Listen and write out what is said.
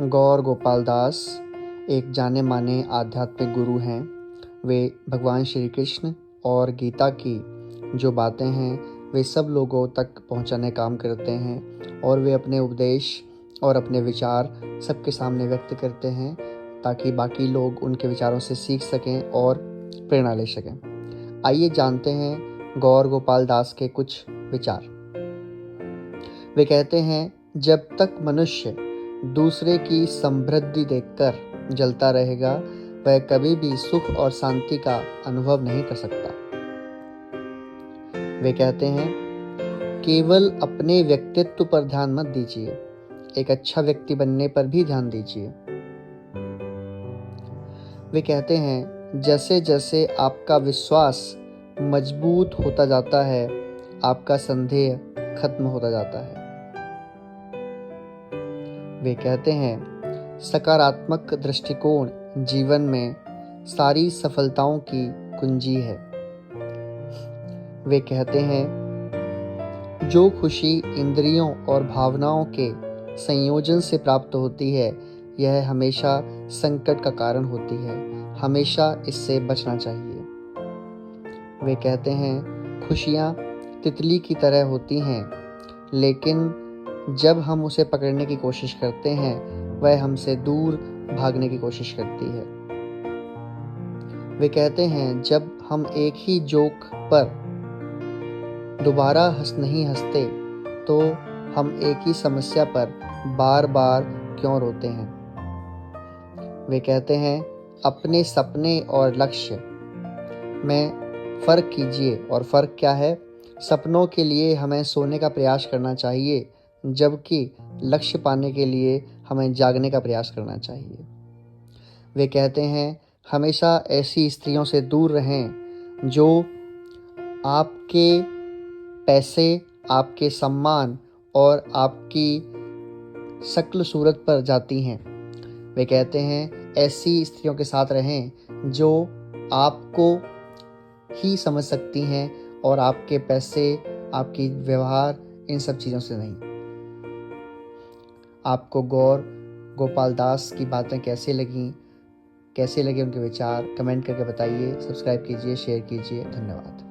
गौर गोपाल दास एक जाने माने आध्यात्मिक गुरु हैं। वे भगवान श्री कृष्ण और गीता की जो बातें हैं वे सब लोगों तक पहुंचाने काम करते हैं और वे अपने उपदेश और अपने विचार सबके सामने व्यक्त करते हैं ताकि बाकी लोग उनके विचारों से सीख सकें और प्रेरणा ले सकें। आइए जानते हैं गौर गोपाल दास के कुछ विचार। वे कहते हैं, जब तक मनुष्य दूसरे की समृद्धि देखकर जलता रहेगा वह कभी भी सुख और शांति का अनुभव नहीं कर सकता। वे कहते हैं, केवल अपने व्यक्तित्व पर ध्यान मत दीजिए, एक अच्छा व्यक्ति बनने पर भी ध्यान दीजिए। वे कहते हैं, जैसे जैसे आपका विश्वास मजबूत होता जाता है आपका संदेह खत्म होता जाता है। वे कहते हैं, सकारात्मक दृष्टिकोण जीवन में सारी सफलताओं की कुंजी है। वे कहते हैं, जो खुशी इंद्रियों और भावनाओं के संयोजन से प्राप्त होती है यह हमेशा संकट का कारण होती है, हमेशा इससे बचना चाहिए। वे कहते हैं, खुशियाँ तितली की तरह होती हैं लेकिन जब हम उसे पकड़ने की कोशिश करते हैं वह हमसे दूर भागने की कोशिश करती है। वे कहते हैं, जब हम एक ही जोक पर दोबारा नहीं हंसते तो हम एक ही समस्या पर बार बार क्यों रोते हैं। वे कहते हैं, अपने सपने और लक्ष्य में फ़र्क कीजिए। और फ़र्क क्या है? सपनों के लिए हमें सोने का प्रयास करना चाहिए जबकि लक्ष्य पाने के लिए हमें जागने का प्रयास करना चाहिए। वे कहते हैं, हमेशा ऐसी स्त्रियों से दूर रहें जो आपके पैसे, आपके सम्मान और आपकी शक्ल सूरत पर जाती हैं। वे कहते हैं, ऐसी स्त्रियों के साथ रहें जो आपको ही समझ सकती हैं और आपके पैसे, आपकी व्यवहार, इन सब चीज़ों से नहीं। आपको गौर गोपाल दास की बातें कैसे लगे उनके विचार कमेंट करके बताइए। सब्सक्राइब कीजिए, शेयर कीजिए। धन्यवाद।